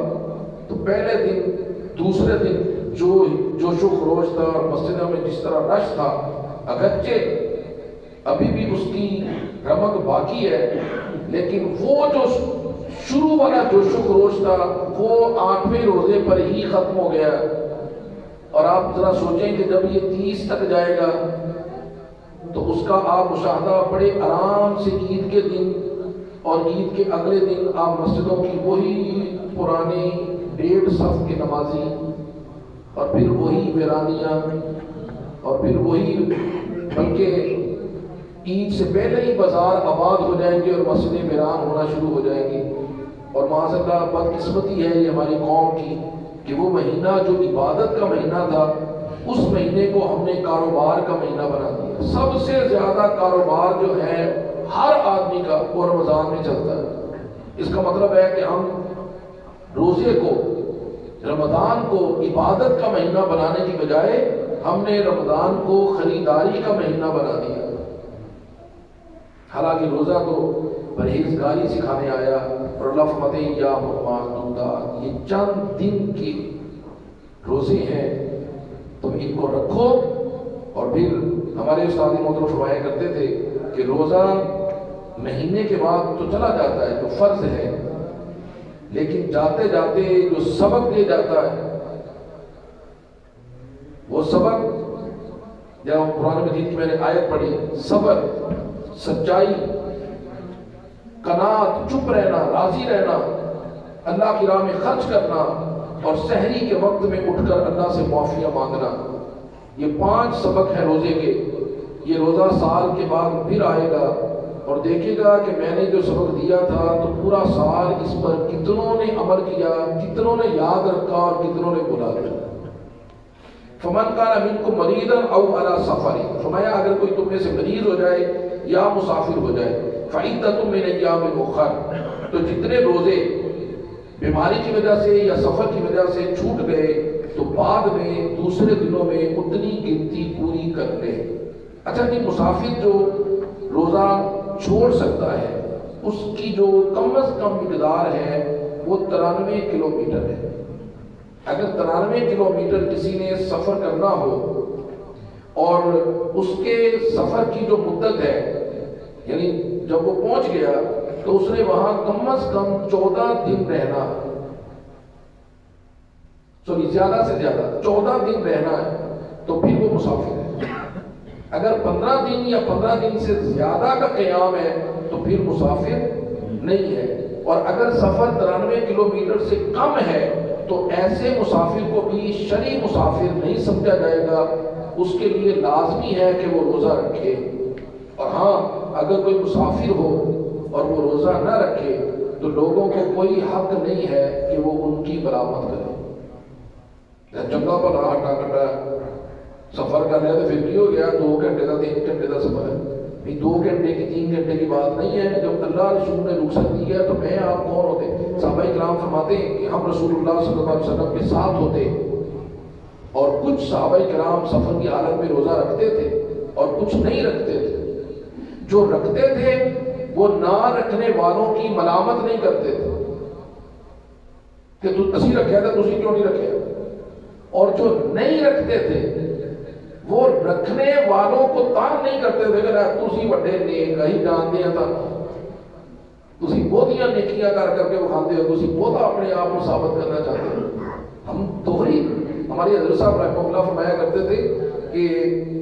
تو پہلے دن، دوسرے دن جو جوش و خروش تھا اور مسجدوں میں جس طرح رش تھا، اگرچہ ابھی بھی اس کی رمق باقی ہے، لیکن وہ جو شروع والا جوش و خروش تھا وہ 8ویں روزے پر ہی ختم ہو گیا۔ اور آپ ذرا سوچیں کہ جب یہ 30 تک جائے گا تو اس کا آپ مشاہدہ بڑے آرام سے عید کے دن اور عید کے اگلے دن آپ مسجدوں کی وہی پرانے 1.5 صف کے نمازی، اور پھر وہی ویرانیاں، اور پھر وہی، بلکہ عید سے پہلے ہی بازار آباد ہو جائیں گے اور مسجدیں ویران ہونا شروع ہو جائیں گی۔ اور معاذ اللہ بدقسمتی ہے یہ ہماری قوم کی کہ وہ مہینہ جو عبادت کا مہینہ تھا، اس مہینے کو ہم نے کاروبار کا مہینہ بنا دیا۔ سب سے زیادہ کاروبار جو ہے ہر آدمی کا وہ رمضان میں چلتا ہے۔ اس کا مطلب ہے کہ ہم روزے کو، رمضان کو عبادت کا مہینہ بنانے کی بجائے ہم نے رمضان کو خریداری کا مہینہ بنا دیا۔ حالانکہ روزہ تو پرہیزگاری سکھانے آیا، اور اللہ فرماتے ہیں یا معدودات، یہ چند دن کے روزے ہیں، تم ان کو رکھو۔ اور پھر ہمارے استاد محترم فرمایا کرتے تھے کہ روزہ مہینے کے بعد تو چلا جاتا ہے جو فرض ہے، لیکن جاتے جاتے جو سبق دے جاتا ہے وہ سبق، جب قرآن مجید کی میں نے آیت پڑھی، صبر، سچائی، قناعت، چپ رہنا، راضی رہنا، اللہ کی راہ میں خرچ کرنا، اور سحری کے وقت میں اٹھ کر اللہ سے معافیاں مانگنا، یہ 5 سبق ہیں روزے کے۔ یہ روزہ سال کے بعد پھر آئے گا اور دیکھے گا کہ میں نے جو سبق دیا تھا تو پورا سال اس پر کتنوں نے عمل کیا، کتنوں نے یاد رکھا اور کتنوں نے بھلا دیا۔ فمن کان منکم مریضا او علی سفر، فرمایا اگر کوئی تم میں سے مریض ہو جائے یا مسافر ہو جائے، فعدۃ من ایام اخر، تو جتنے روزے بیماری کی وجہ سے یا سفر کی وجہ سے چھوٹ گئے تو بعد میں دوسرے دنوں میں اتنی گنتی پوری کر لے۔ اچھا جی، مسافر جو روزہ چھوڑ سکتا ہے اس کی جو کم از کم مقدار ہے وہ 93 کلومیٹر ہے۔ اگر 93 کلومیٹر کسی نے سفر کرنا ہو اور اس کے سفر کی جو مدت ہے، یعنی جب وہ پہنچ گیا تو اس نے وہاں کم از کم 14 دن رہنا، زیادہ سے زیادہ 14 دن رہنا ہے، تو پھر وہ مسافر ہے۔ اگر 15 دن یا 15 دن سے زیادہ کا قیام ہے تو پھر مسافر نہیں ہے۔ اور اگر سفر 93 کلومیٹر سے کم ہے تو ایسے مسافر کو بھی شرعی مسافر نہیں سمجھا جائے گا، اس کے لیے لازمی ہے کہ وہ روزہ رکھے۔ اور ہاں، اگر کوئی مسافر ہو اور وہ روزہ نہ رکھے تو لوگوں کو کوئی حق نہیں ہے کہ وہ ان کی برآمد کرے۔ چنگا بھلا ہٹا کٹا سفر کر رہے تو پھر بھی ہو گیا، 2 گھنٹے کا 3 گھنٹے کا سفر ہے، 2 گھنٹے کی 3 گھنٹے کی بات نہیں ہے۔ جب اللہ رسول نے رخصت دی ہے تو میں آپ کون ہوتے؟ صحابہ کرام فرماتے ہیں کہ ہم رسول اللہ صلی اللہ علیہ وسلم کے ساتھ ہوتے، اور کچھ صحابہ کرام سفر کی حالت میں روزہ رکھتے تھے اور کچھ نہیں رکھتے تھے۔ جو رکھتے تھے وہ نہ رکھنے والوں کی ملامت نہیں کرتے تھے کہ تو اسی رکھیا تھا، تسی کیوں نہیں رکھیا، اور جو نہیں رکھتے تھے وہ رکھنے والوں کو تان نہیں کرتے تھے کہ تسی وڈے نیک ہی جانتے ہیں، تسی بہتیاں نیکیاں کر کے وکھاندے ہو، تسی بہتا اپنے آپ کو ثابت کرنا چاہتے ہو۔ ہم دوہری، ہمارے حضرت صاحب رحمہ اللہ فرمایا کرتے تھے کہ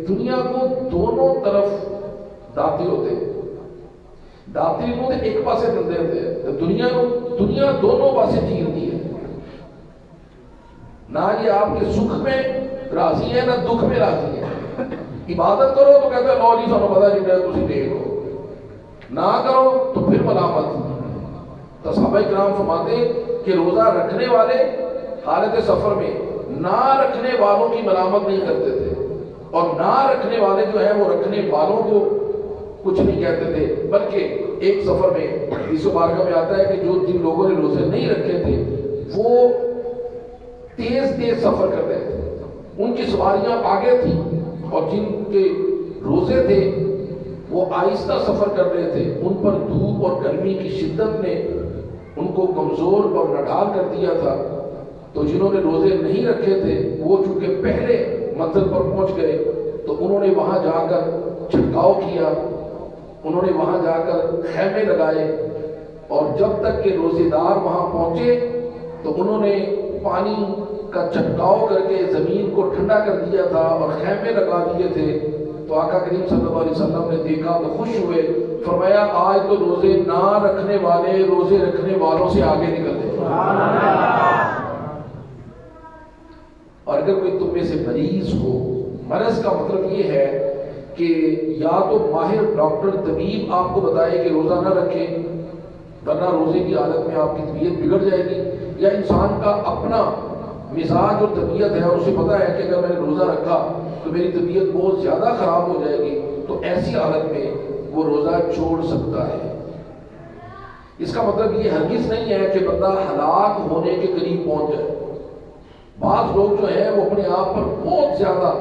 دنیا کو دونوں طرف داتی ہوتے، داتی کو ایک پاسے دندے ہوتے، دنیا دونوں پاسے چیرتی ہے، نہ یہ آپ کے سکھ میں راضی ہے نہ دکھ میں راضی ہے۔ عبادت کرو تو کہتے ہیں لو جی سانو پتا جی تسی نیک ہو، نہ کرو تو پھر ملامت۔ تو صحابہ کرام فرماتے کہ روزہ رکھنے والے حالت سفر میں نہ رکھنے والوں کی ملامت نہیں کرتے تھے، اور نہ رکھنے والے جو ہیں وہ رکھنے والوں کو کچھ نہیں کہتے تھے، بلکہ ایک سفر میں اس مبارکہ میں آتا ہے کہ جن لوگوں نے روزے نہیں رکھے تھے وہ تیز سفر کر رہے تھے، ان کی سواریاں آگے تھیں، اور جن کے روزے تھے وہ آہستہ سفر کر رہے تھے، ان پر دھوپ اور گرمی کی شدت نے ان کو کمزور اور نڈھال کر دیا تھا۔ تو جنہوں نے روزے نہیں رکھے تھے وہ چونکہ پہلے منزل پر پہنچ گئے تو انہوں نے وہاں جا کر چھڑکاؤ کیا، انہوں نے وہاں جا کر خیمے لگائے، اور جب تک کہ روزے دار وہاں پہنچے تو انہوں نے پانی کا چھڑکاؤ کر کے زمین کو ٹھنڈا کر دیا تھا اور خیمے لگا دیے تھے۔ تو آقا کریم صلی اللہ علیہ وسلم نے دیکھا تو خوش ہوئے، فرمایا آج تو روزے نہ رکھنے والے روزے رکھنے والوں سے آگے نکلتے ہیں۔ اور اگر کوئی تم میں سے مریض ہو، مرض کا مطلب یہ ہے کہ یا تو ماہر ڈاکٹر طبیب آپ کو بتائے کہ روزہ نہ رکھیں ورنہ روزے کی حالت میں آپ کی طبیعت بگڑ جائے گی، یا انسان کا اپنا مزاج اور طبیعت ہے، اسے پتا ہے کہ اگر میں نے روزہ رکھا تو میری طبیعت بہت زیادہ خراب ہو جائے گی، تو ایسی حالت میں وہ روزہ چھوڑ سکتا ہے۔ اس کا مطلب یہ ہرگز نہیں ہے کہ بندہ ہلاک ہونے کے قریب پہنچ جائے۔ بعض لوگ جو ہیں وہ اپنے آپ پر بہت زیادہ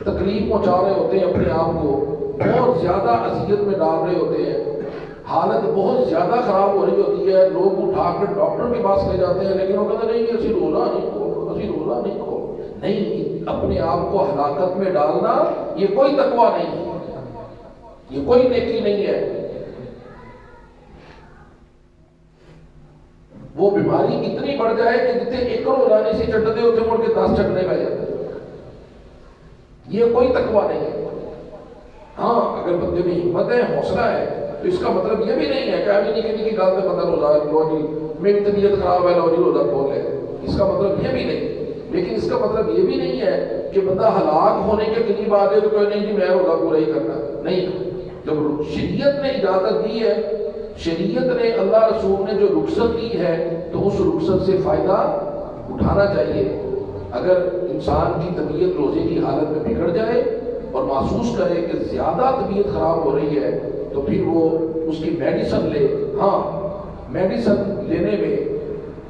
تکلیف پہنچا رہے ہوتے ہیں، اپنے آپ کو بہت زیادہ اذیت میں ڈال رہے ہوتے ہیں، حالت بہت زیادہ خراب ہو رہی ہوتی ہے، لوگ اٹھا کر ڈاکٹر کے پاس لے جاتے ہیں، لیکن وہ کہتے ہیں نہیں اسی روزہ نہیں کھولو، اسی روزہ نہیں کھولو۔ نہیں، اپنے آپ کو ہلاکت میں ڈالنا یہ کوئی تقویٰ نہیں ہے، یہ کوئی نیکی نہیں ہے۔ وہ بیماری اتنی بڑھ جائے کہ جتنے ایک روزانے سے چٹتے ہوتے مڑ کے 10 چٹنے پہ جاتے ہیں، یہ کوئی تقویٰ نہیں ہے۔ ہاں اگر بندے میں ہمت ہے، حوصلہ ہے، تو اس کا مطلب یہ بھی نہیں ہے کہ ابھی نکی نکی گال پہ بندہ روزہ لو جی میری طبیعت خراب ہے لو جی روزہ کھول لے، اس کا مطلب یہ بھی نہیں۔ لیکن اس کا مطلب یہ بھی نہیں ہے کہ بندہ ہلاک ہونے کے قریب آ گئے تو کوئی نہیں جی میں روزہ پورا ہی کرنا نہیں۔ جب شریعت نے اجازت دی ہے، شریعت نے اللہ رسول نے جو رخصت کی ہے تو اس رخصت سے فائدہ اٹھانا چاہیے۔ اگر انسان کی طبیعت روزے کی حالت میں بگڑ جائے اور محسوس کرے کہ زیادہ طبیعت خراب ہو رہی ہے تو پھر وہ اس کی میڈیسن لے۔ ہاں میڈیسن لینے میں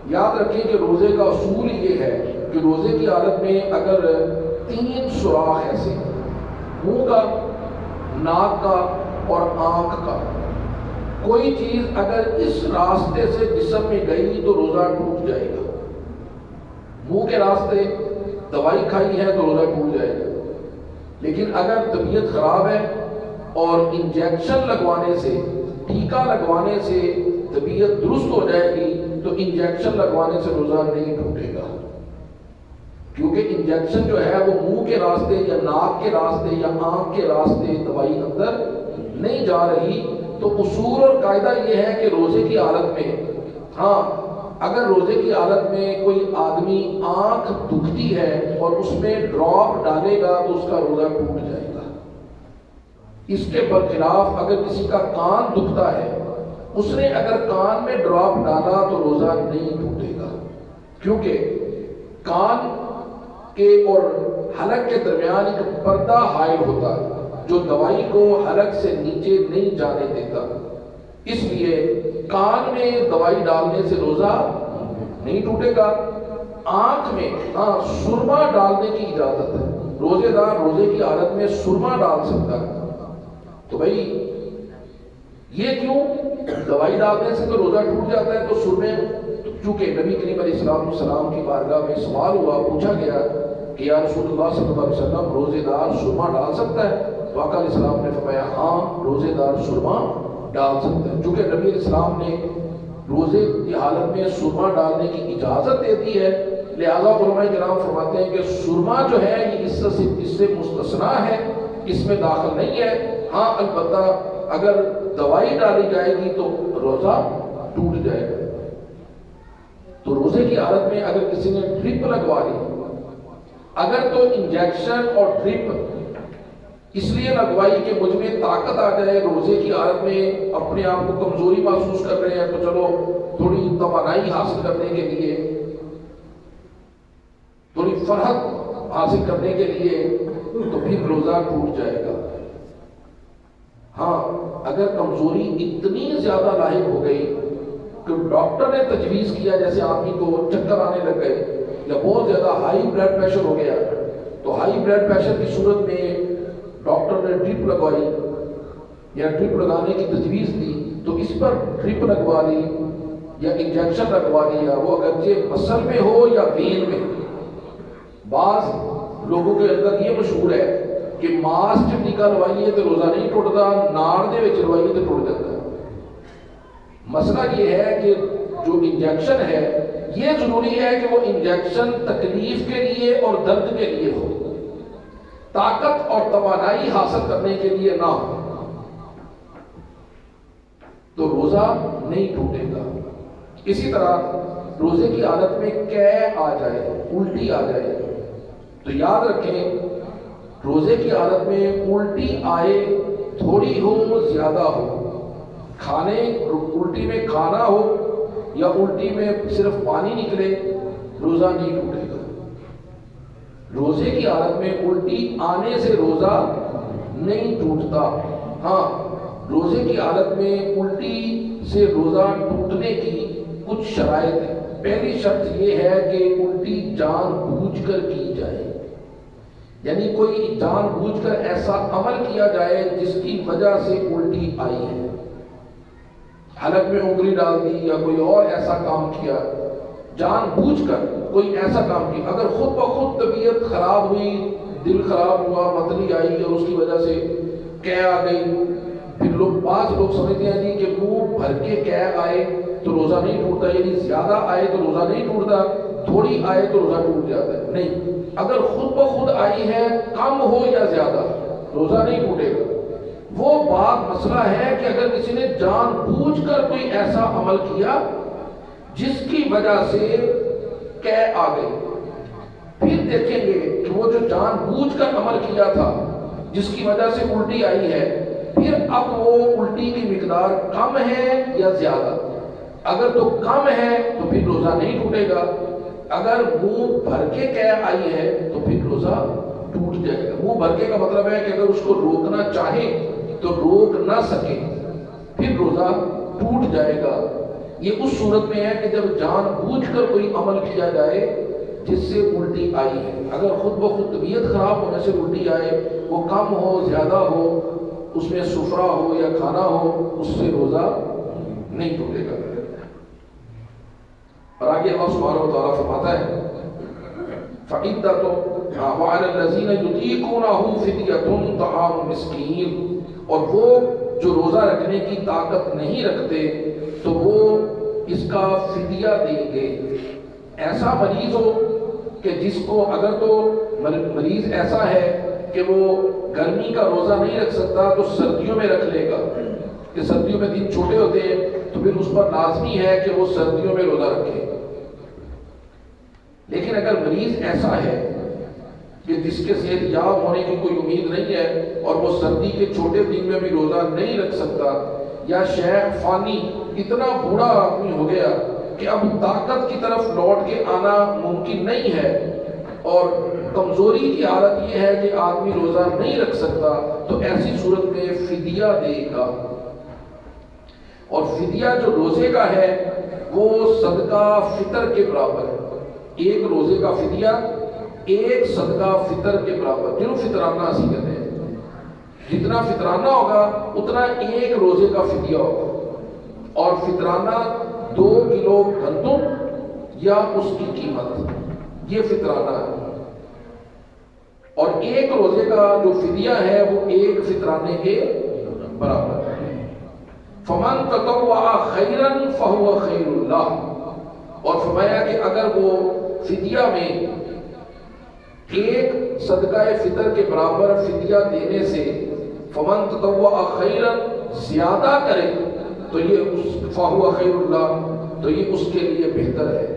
یاد رکھیں کہ روزے کا اصول یہ ہے کہ روزے کی حالت میں اگر 3 سوراخ ایسے منہ کا، ناک کا اور آنکھ کا، کوئی چیز اگر اس راستے سے جسم میں گئی تو روزہ ٹوٹ جائے گا۔ منہ کے راستے دوائی کھائی ہے تو روزہ ٹوٹ جائے گا، لیکن اگر طبیعت خراب ہے اور انجیکشن لگوانے سے، ٹیکا لگوانے سے طبیعت درست ہو جائے گی تو انجیکشن لگوانے سے روزہ نہیں ٹوٹے گا، کیونکہ انجیکشن جو ہے وہ منہ کے راستے یا ناک کے راستے یا آنکھ کے راستے دوائی اندر نہیں جا رہی۔ تو اصول اور قاعدہ یہ ہے کہ روزے کی حالت میں، ہاں اگر روزے کی حالت میں کوئی آدمی آنکھ دکھتی ہے اور اس میں ڈراپ ڈالے گا تو اس کا روزہ ٹوٹ جائے گا۔ اس کے برخلاف اگر کسی کا کان دکھتا ہے، اس نے اگر کان میں ڈراپ ڈالا تو روزہ نہیں ٹوٹے گا، کیونکہ کان کے اور حلق کے درمیان ایک پردہ حائل ہوتا ہے جو دوائی کو حلق سے نیچے نہیں جانے دیتا، اس لیے کان میں دوائی ڈالنے سے روزہ نہیں ٹوٹے گا۔ آنکھ میں ہاں سرما ڈالنے کی اجازت ہے، روزے دار روزے کی حالت میں سرما ڈال سکتا ہے۔ تو بھائی یہ کیوں؟ دوائی ڈالنے سے تو روزہ ٹوٹ جاتا ہے، تو سرمے، چونکہ نبی کریم علیہ السلام کی بارگاہ میں سوال ہوا، پوچھا گیا کہ یا رسول اللہ صلی اللہ علیہ وسلم روزے دار سرما ڈال سکتا ہے؟ تو آقا علیہ السلام نے فرمایا ہاں روزے دار سرما ڈال سکتا ہے۔ چونکہ نبی علیہ السلام نے روزے کی حالت میں سرما ڈالنے کی اجازت دے دی ہے، لہذا علماء کرام فرماتے ہیں کہ سرما جو ہے یہ اس سے مستثنا ہے، اس میں داخل نہیں ہے۔ ہاں البتہ اگر دوائی ڈالی جائے گی تو روزہ ٹوٹ جائے گا۔ تو روزے کی حالت میں اگر کسی نے ڈرپ لگوا لی، اگر تو انجیکشن اور ڈرپ اس لیے لگوائی کہ مجھ میں طاقت آ جائے، روزے کی حالت میں اپنے آپ کو کمزوری محسوس کر رہے ہیں تو چلو تھوڑی توانائی حاصل کرنے کے لیے، تھوڑی فرحت حاصل کرنے کے لیے، تو پھر روزہ ٹوٹ جائے گا۔ ہاں اگر کمزوری اتنی زیادہ لاحق ہو گئی کہ ڈاکٹر نے تجویز کیا، جیسے آدمی کو چکر آنے لگ گئے یا بہت زیادہ ہائی بلڈ پریشر ہو گیا، تو ہائی بلڈ پریشر کی صورت میں ڈاکٹر نے ڈرپ لگوائی یا ڈرپ لگانے کی تجویز دی، تو اس پر ڈرپ لگوا لی یا انجیکشن لگوا لیا، وہ اگرچہ مسل میں ہو یا وین میں۔ بعض لوگوں کے اندر یہ مشہور ہے کہ ماس چ ٹیکا لوائیے تو روزہ نہیں ٹوٹتا، ناڑ دے وچ لوائیے تو ٹوٹ جاتا ہے۔ مسئلہ یہ ہے کہ جو انجیکشن ہے یہ ضروری ہے کہ وہ انجیکشن تکلیف کے لیے اور درد کے لیے ہو، طاقت اور توانائی حاصل کرنے کے لیے نہ ہو۔ روزہ نہیں ٹوٹے گا۔ اسی طرح روزے کی حالت میں قے آ جائے، الٹی آ جائے تو یاد رکھیں روزے کی حالت میں الٹی آئے، تھوڑی ہو زیادہ ہو، الٹی میں کھانا ہو یا الٹی میں صرف پانی نکلے، روزہ نہیں ٹوٹے گا۔ روزے کی حالت میں الٹی آنے سے روزہ نہیں ٹوٹتا۔ ہاں، روزے کی حالت میں الٹی سے روزہ ٹوٹنے کی کچھ شرائط ہیں۔ پہلی شرط یہ ہے کہ الٹی جان بوجھ کر کی جائے، یعنی کوئی جان بوجھ کر ایسا عمل کیا جائے جس کی وجہ سے الٹی آئی ہے، حلق میں انگلی ڈال دی یا کوئی اور ایسا کام کیا، جان بوجھ کر کوئی ایسا کام کیا۔ اگر خود بخود طبیعت خراب ہوئی، دل خراب ہوا، متلی آئی اور اس کی وجہ سے قے آ گئی، پھر بعض لوگ سمجھتے ہیں جی کہ منہ بھر کے قے آئے تو روزہ نہیں ٹوٹتا، یعنی زیادہ آئے تو روزہ نہیں ٹوٹتا، تھوڑی آئے تو روزہ ٹوٹ جاتا ہے۔ نہیں، اگر خود بخود آئی ہے، کم ہو یا زیادہ، روزہ نہیں ٹوٹے گا۔ وہ بات مسئلہ ہے کہ اگر کسی نے جان بوجھ کر کوئی ایسا عمل کیا جس کی وجہ سے قے آ گئی، پھر دیکھیں گے کہ وہ جو جان بوجھ کر عمل کیا تھا جس کی وجہ سے الٹی آئی ہے، پھر اب وہ الٹی کی مقدار کم ہے یا زیادہ۔ اگر تو کم ہے تو پھر روزہ نہیں ٹوٹے گا، اگر منہ بھر کے قے آئی ہے تو پھر روزہ ٹوٹ جائے گا۔ منہ بھر کے کا مطلب ہے کہ اگر اس کو روکنا چاہے تو روک نہ سکے، پھر روزہ ٹوٹ جائے گا۔ یہ اس صورت میں ہے کہ جب جان بوجھ کر کوئی عمل کیا جائے جس سے الٹی آئی ہے۔ اگر خود بخود طبیعت خراب ہونے سے الٹی آئے، وہ کم ہو زیادہ ہو، اس میں سفرہ ہو یا کھانا ہو، اس سے روزہ نہیں ٹوٹے گا۔ اور آگے اللہ سبحانہ و تعالیٰ فرماتا ہے فَعِدَّةٌ وَعَلَى الَّذِينَ يُطِيقُونَهُ فِدْيَةٌ طَعَامُ مِسْكِينٍ، اور وہ جو روزہ رکھنے کی طاقت نہیں رکھتے تو وہ اس کا فدیہ دیں گے۔ ایسا مریض ہو کہ جس کو، اگر تو مریض ایسا ہے کہ وہ گرمی کا روزہ نہیں رکھ سکتا تو سردیوں میں رکھ لے گا، کہ سردیوں میں دن چھوٹے ہوتے ہیں تو پھر اس پر لازمی ہے کہ وہ سردیوں میں روزہ رکھے۔ لیکن اگر مریض ایسا ہے کہ جس کے صحت یاب ہونے کی کوئی امید نہیں ہے اور وہ سردی کے چھوٹے دن میں بھی روزہ نہیں رکھ سکتا، یا شیخ فانی اتنا بوڑھا آدمی ہو گیا کہ اب طاقت کی طرف لوٹ کے آنا ممکن نہیں ہے اور کمزوری کی حالت یہ ہے کہ آدمی روزہ نہیں رکھ سکتا، تو ایسی صورت میں فدیہ دے گا۔ اور فدیہ جو روزے کا ہے وہ صدقہ فطر کے برابر ہے۔ ایک روزے کا فدیہ ایک صدقہ فطر کے برابر، جنہوں فطرانہ اسی کہتے ہیں، جتنا فطرانہ ہوگا اتنا ایک روزے کا فدیہ ہوگا۔ اور فطرانہ 2 کلو گندم یا اس کی قیمت، یہ فطرانہ ہے۔ اور ایک روزے کا جو فدیہ ہے وہ ایک فطرانے کے برابر ہے۔ فَمَن تَطَوَّعَ خَيْرًا فَهُوَ خَيْرٌ لَهُ، اور فرمایا کہ اگر وہ فدیہ میں ایک صدقہ فطر کے برابر فدیہ دینے سے فَمَن تَطَوَّعَ خَيْرًا زیادہ کرے تو یہ فَهُوَ خَيْرٌ لَهُ، تو یہ اس کے لیے بہتر ہے۔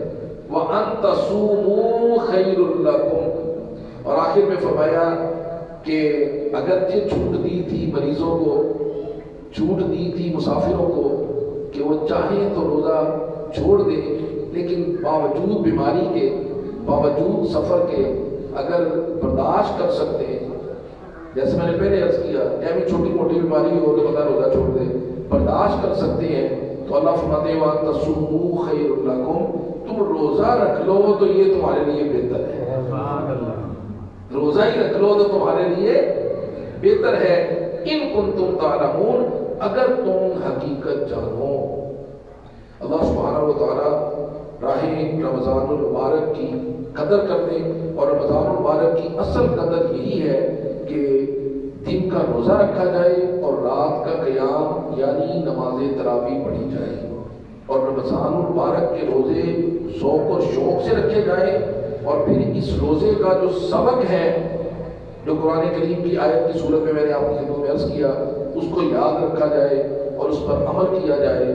وَأَن تَصُومُوا خَيْرٌ لَكُمْ، اور آخر میں فرمایا کہ اگرچہ چھوٹ دی تھی مریضوں کو، چھوٹ دی تھی مسافروں کو کہ وہ چاہیں تو روزہ چھوڑ دیں، لیکن باوجود بیماری کے، باوجود سفر کے اگر برداشت کر سکتے ہیں، جیسے میں نے پہلے عرض کیا، ایسی چھوٹی موٹی بیماری ہو تو بتا روزہ چھوڑ دیں، برداشت کر سکتے ہیں تو اللہ فرماتے ہیں وَأَن تَصُومُوا خَيْرٌ لَكُمْ، تم روزہ رکھ لو تو یہ تمہارے لیے بہتر ہے۔ روزہ ہی رکھ لو تو تمہارے لیے بہتر ہے۔ ان کنتم تعلمون، اگر تم حقیقت جانو۔ اللہ سبحانہ و تعالیٰ راہ رمضان المبارک کی قدر کرنے، اور رمضان المبارک کی اصل قدر یہی ہے کہ دن کا روزہ رکھا جائے اور رات کا قیام یعنی نماز تراویح پڑھی جائے، اور رمضان المبارک کے روزے ذوق اور شوق سے رکھے جائیں، اور پھر اس روزے کا جو سبق ہے جو قرآن کریم کی آیت کی صورت میں نے آپ کی خدمت میں عرض کیا، اس کو یاد رکھا جائے اور اس پر عمل کیا جائے۔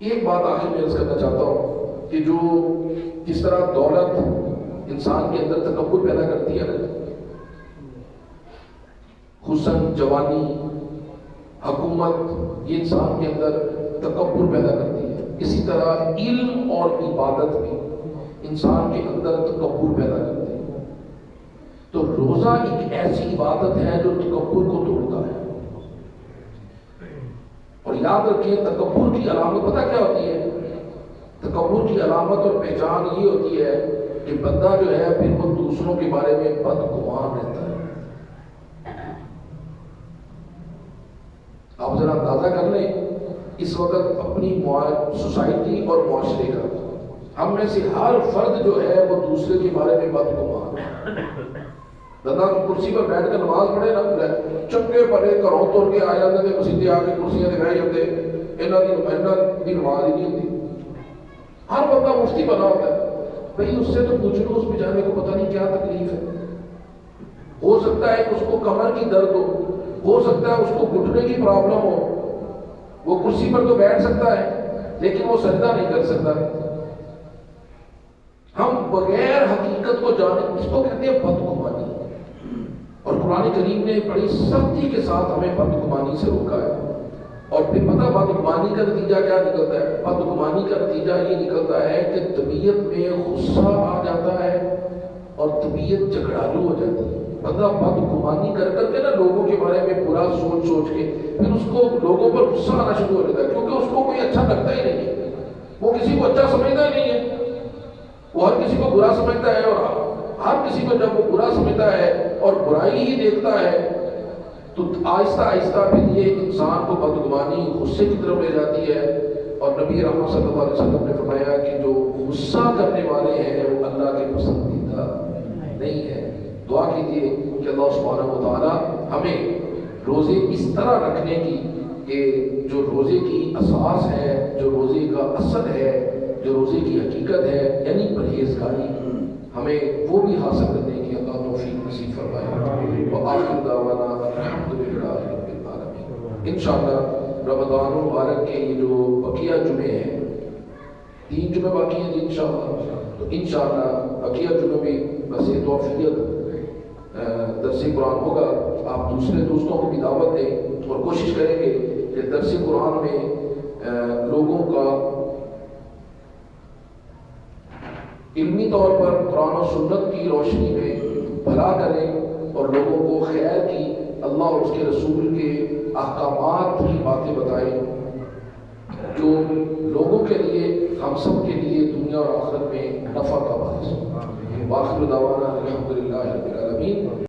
ایک بات آخر میں عرض کرنا چاہتا ہوں کہ جو جس طرح دولت انسان کے اندر تکبر پیدا کرتی ہے نا، حسن، جوانی، حکومت، یہ انسان کے اندر تکبر پیدا کرتی ہے، اسی طرح علم اور عبادت بھی انسان کے اندر تکبر پیدا کرتی ہے۔ تو روزہ ایک ایسی عبادت ہے جو تکبر کو توڑتا ہے۔ اور یاد رکھیں، تکبر کی علامت پتہ کیا ہوتی ہے؟ تکبر کی علامت اور پہچان یہ ہوتی ہے کہ بندہ جو ہے پھر وہ دوسروں کے بارے میں بدگمان رہتا ہے۔ آپ ذرا اندازہ کر لیں اس وقت اپنی سوسائٹی اور معاشرے کا، ہم میں سے ہر فرد جو ہے وہ دوسرے کے بارے میں بدگمان ہے۔ بندہ کرسی پر بیٹھ کر نماز پڑھے نا، چنگے پڑے گھروں توڑ کے آ جاتے تھے، مسیدے آ کے کرسیاں دکھائی ہوتے، انہاں دی نماز ہی نہیں ہوتی۔ ہر بندہ مفتی بنا ہوتا ہے، بھئی اس سے تو پوچھ لو، اس بیچارے کو پتہ نہیں کیا تکلیف ہے۔ ہو سکتا ہے کہ اس کو کمر کی درد ہو سکتا ہے اس کو گھٹنے کی پرابلم ہو، وہ کرسی پر تو بیٹھ سکتا ہے لیکن وہ سجدہ نہیں کر سکتا۔ ہم بغیر حقیقت کو جانے، اس کو کہتے ہیں بدگمانی۔ اور قرآن کریم نے بڑی سختی کے ساتھ ہمیں بدگمانی سے روکا ہے۔ اور پھر پتہ بدگمانی کا نتیجہ کیا نکلتا ہے؟ بدگمانی کا نتیجہ یہ نکلتا ہے کہ طبیعت میں غصہ آ جاتا ہے اور طبیعت جھگڑالو ہو جاتی ہے۔ بندہ بدگمانی کر کر کے نا لوگوں کے بارے میں برا سوچ سوچ کے پھر اس کو لوگوں پر غصہ آنا شروع ہو جاتا ہے، کیونکہ اس کو کوئی اچھا لگتا ہی نہیں ہے، وہ کسی کو اچھا سمجھتا ہی نہیں ہے، وہ ہر کسی کو برا سمجھتا ہے۔ اور ہر کسی کو جب وہ برا سمجھتا ہے اور برائی ہی دیکھتا ہے تو آہستہ آہستہ پھر یہ انسان کو بدگمانی غصے کی طرف لے جاتی ہے۔ اور نبی رحمت صلی اللہ علیہ وسلم نے فرمایا کہ جو غصہ کرنے والے ہیں وہ اللہ کے پسندیدہ نہیں ہے۔ دعا کیجیے کہ اللہ سبحانہ و تعالی ہمیں روزے اس طرح رکھنے کی کہ جو روزے کی اساس ہے، جو روزے کا اصل ہے، جو روزے کی حقیقت ہے، یعنی پرہیزگاری، ہمیں وہ بھی حاصل کرنے کی اللہ توفیق نصیب فرمائے۔ وآخر دعوانا الحمدللہ رب العالمین۔ انشاءاللہ رمضان المبارک کے یہ جو بقیہ جمعے ہیں، 3 جمعے باقی ہیں جی انشاءاللہ، تو انشاءاللہ بقیہ جمعے بھی بس یہ توفیق درس قرآن ہوگا۔ آپ دوسرے دوستوں کو بھی دعوت دیں اور کوشش کریں گے کہ درس قرآن میں لوگوں کا علمی طور پر قرآن و سنت کی روشنی میں بھلا کریں اور لوگوں کو خیر کی، اللہ اور اس کے رسول کے احکامات کی باتیں بتائیں جو لوگوں کے لیے، ہم سب کے لیے دنیا اور آخرت میں نفع کا باعث ہو۔ وآخر دعوانا الحمدللہ رب العالمین۔